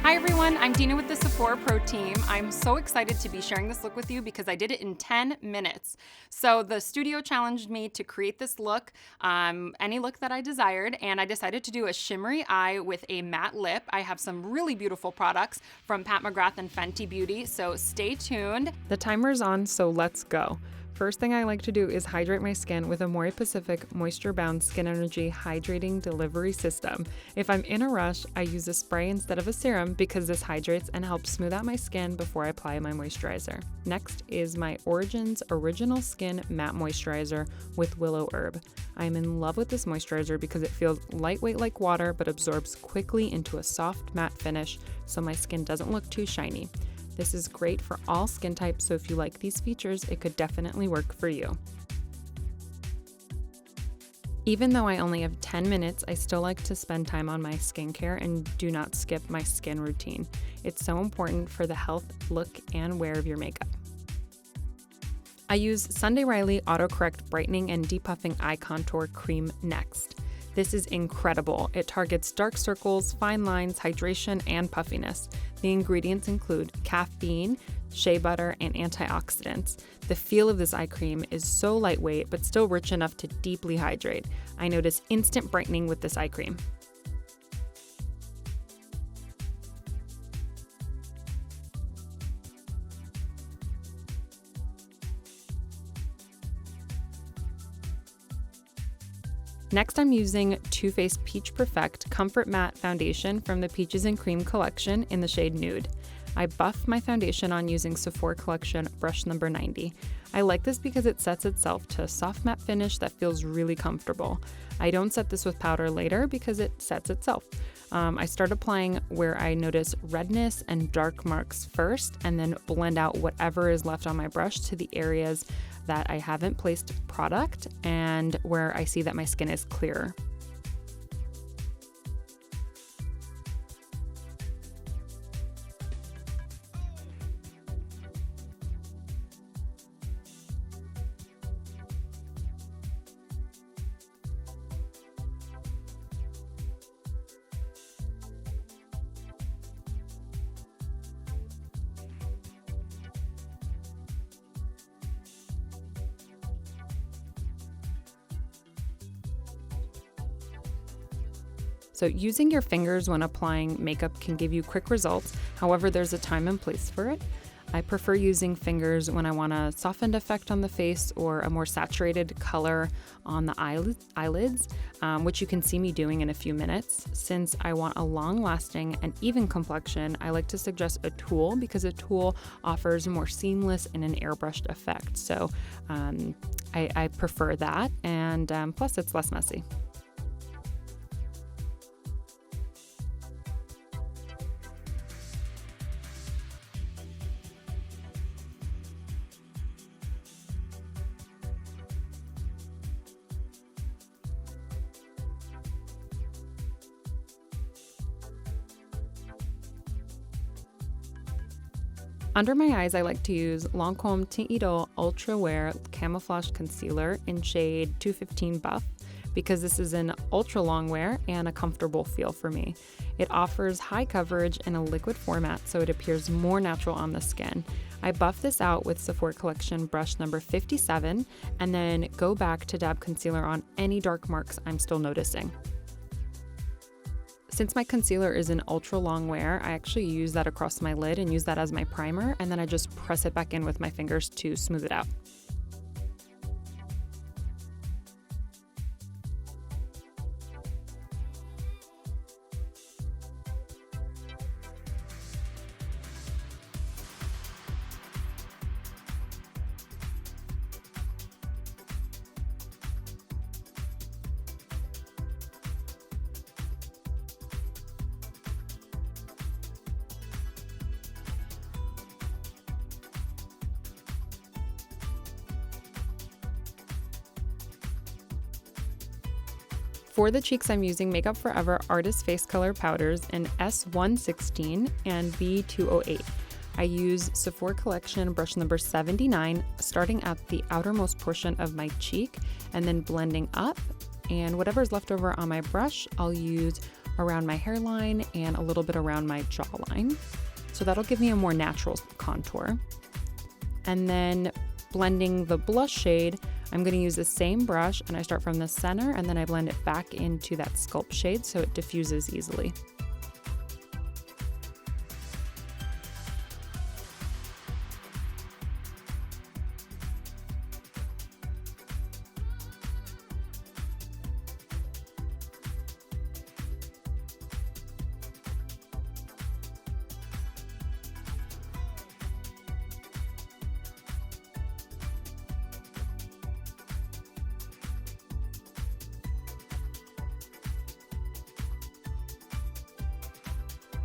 Hi everyone, I'm Dina with the Sephora Pro team. I'm so excited to be sharing this look with you because I did it in 10 minutes. So the studio challenged me to create this look, any look that I desired, and I decided to do a shimmery eye with a matte lip. I have some really beautiful products from Pat McGrath and Fenty Beauty, so stay tuned. The timer's on, so let's go. First thing I like to do is hydrate my skin with AMOREPACIFIC Moisture Bound Skin Energy Hydrating Delivery System. If I'm in a rush, I use a spray instead of a serum because this hydrates and helps smooth out my skin before I apply my moisturizer. Next is my Origins Original Skin Matte Moisturizer with WILLOWHERB. I'm in love with this moisturizer because it feels lightweight like water but absorbs quickly into a soft matte finish so my skin doesn't look too shiny. This is great for all skin types, so if you like these features, it could definitely work for you. Even though I only have 10 minutes, I still like to spend time on my skincare and do not skip my skin routine. It's so important for the health, look, and wear of your makeup. I use Sunday Riley Autocorrect Brightening and Depuffing Eye Contour Cream next. This is incredible. It targets dark circles, fine lines, hydration, and puffiness. The ingredients include caffeine, shea butter, and antioxidants. The feel of this eye cream is so lightweight, but still rich enough to deeply hydrate. I notice instant brightening with this eye cream. Next, I'm using Too Faced Peach Perfect Comfort Matte Foundation from the Peaches and Cream collection in the shade Nude. I buff my foundation on using Sephora Collection brush number 90. I like this because it sets itself to a soft matte finish that feels really comfortable. I don't set this with powder later because it sets itself. I start applying where I notice redness and dark marks first, and then blend out whatever is left on my brush to the areas that I haven't placed product and where I see that my skin is clearer. So using your fingers when applying makeup can give you quick results. However, there's a time and place for it. I prefer using fingers when I want a softened effect on the face or a more saturated color on the eyelids, which you can see me doing in a few minutes. Since I want a long-lasting and even complexion, I like to suggest a tool because a tool offers a more seamless and an airbrushed effect. So I prefer that, and plus it's less messy. Under my eyes, I like to use Lancôme IDOLE Ultra Wear Camouflage Concealer in shade 215 Buff because this is an ultra long wear and a comfortable feel for me. It offers high coverage in a liquid format so it appears more natural on the skin. I buff this out with Sephora Collection brush number 57 and then go back to dab concealer on any dark marks I'm still noticing. Since my concealer is an ultra long wear, I actually use that across my lid and use that as my primer, and then I just press it back in with my fingers to smooth it out. For the cheeks, I'm using Makeup Forever Artist Face Color Powders in S116 and B208. I use Sephora Collection brush number 79, starting at the outermost portion of my cheek and then blending up. And whatever's left over on my brush, I'll use around my hairline and a little bit around my jawline. So that'll give me a more natural contour. And then blending the blush shade, I'm going to use the same brush, and I start from the center and then I blend it back into that Sculpt shade so it diffuses easily.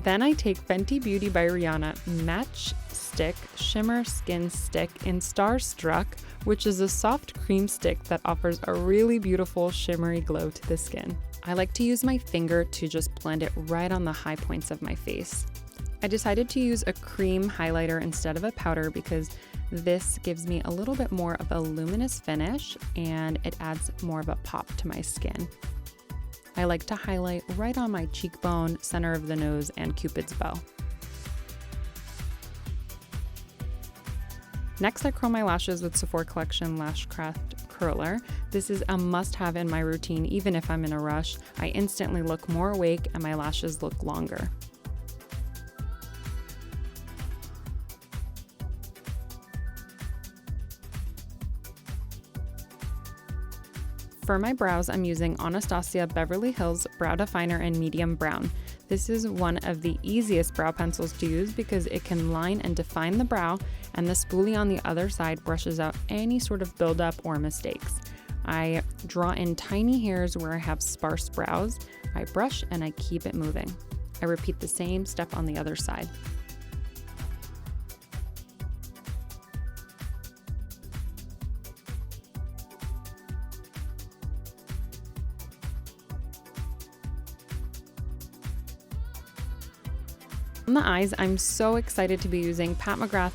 Then I take Fenty Beauty by Rihanna Match Stick Shimmer Skin Stick in Starstruck, which is a soft cream stick that offers a really beautiful shimmery glow to the skin. I like to use my finger to just blend it right on the high points of my face. I decided to use a cream highlighter instead of a powder because this gives me a little bit more of a luminous finish and it adds more of a pop to my skin. I like to highlight right on my cheekbone, center of the nose, and Cupid's bow. Next, I curl my lashes with Sephora Collection Lash Craft Curler. This is a must-have in my routine, even if I'm in a rush. I instantly look more awake and my lashes look longer. For my brows, I'm using Anastasia Beverly Hills Brow Definer in medium brown. This is one of the easiest brow pencils to use because it can line and define the brow, and the spoolie on the other side brushes out any sort of buildup or mistakes. I draw in tiny hairs where I have sparse brows. I brush and I keep it moving. I repeat the same step on the other side. On the eyes, I'm so excited to be using Pat McGrath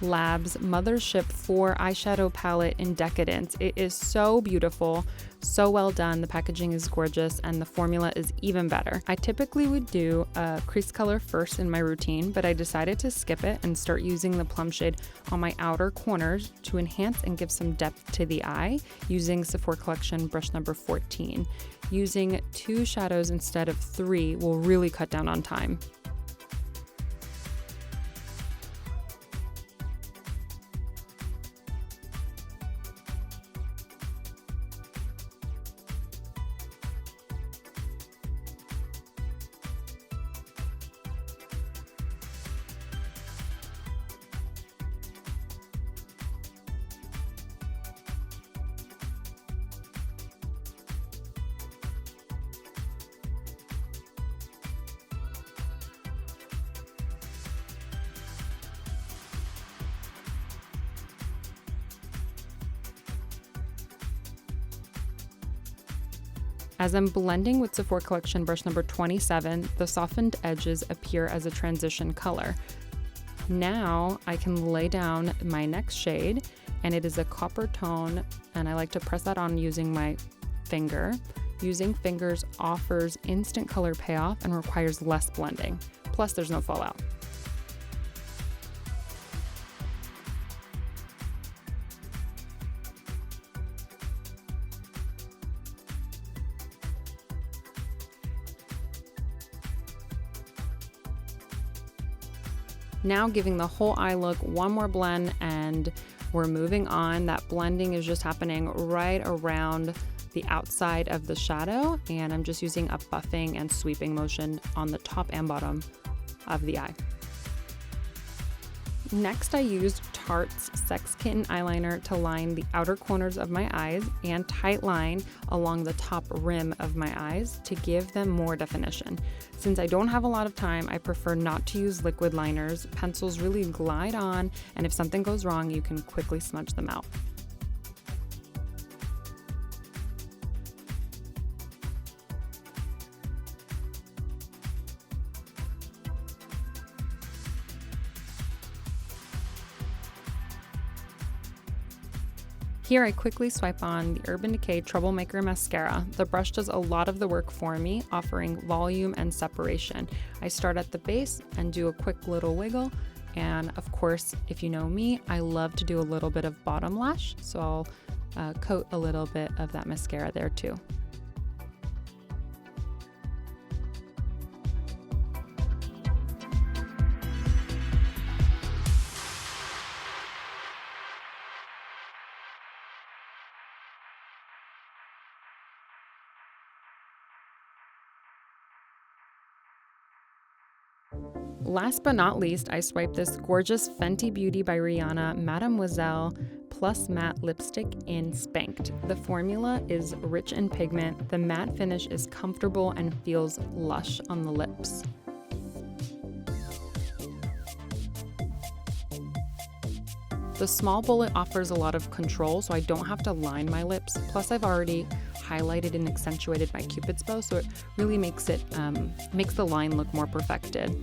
Labs Mothership 4 eyeshadow palette in Decadence. It is so beautiful, so well done. The packaging is gorgeous and the formula is even better. I typically would do a crease color first in my routine, but I decided to skip it and start using the plum shade on my outer corners to enhance and give some depth to the eye using Sephora Collection brush number 14. Using 2 shadows instead of 3 will really cut down on time. As I'm blending with Sephora Collection brush number 27, the softened edges appear as a transition color. Now I can lay down my next shade, and it is a copper tone, and I like to press that on using my finger. Using fingers offers instant color payoff and requires less blending. Plus, there's no fallout. Now giving the whole eye look one more blend, and we're moving on. That blending is just happening right around the outside of the shadow, and I'm just using a buffing and sweeping motion on the top and bottom of the eye. Next, I used Tarte's Sex Kitten eyeliner to line the outer corners of my eyes and tight line along the top rim of my eyes to give them more definition. Since I don't have a lot of time, I prefer not to use liquid liners. Pencils really glide on, and if something goes wrong, you can quickly smudge them out. Here I quickly swipe on the Urban Decay Troublemaker Mascara. The brush does a lot of the work for me, offering volume and separation. I start at the base and do a quick little wiggle. And of course, if you know me, I love to do a little bit of bottom lash, so I'll coat a little bit of that mascara there too. Last but not least, I swipe this gorgeous Fenty Beauty by Rihanna Mademoiselle Plus Matte Lipstick in Spanked. The formula is rich in pigment, the matte finish is comfortable and feels lush on the lips. The small bullet offers a lot of control, so I don't have to line my lips. Plus, I've already highlighted and accentuated my Cupid's bow, so it really makes the line look more perfected.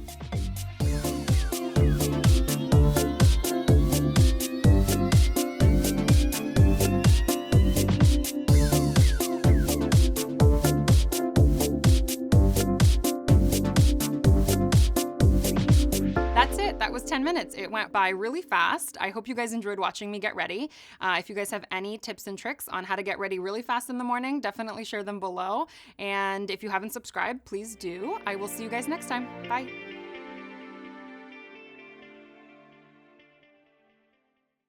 That's it. That was 10 minutes. It went by really fast. I hope you guys enjoyed watching me get ready. If you guys have any tips and tricks on how to get ready really fast in the morning, definitely share them below. And if you haven't subscribed, please do. I will see you guys next time. Bye.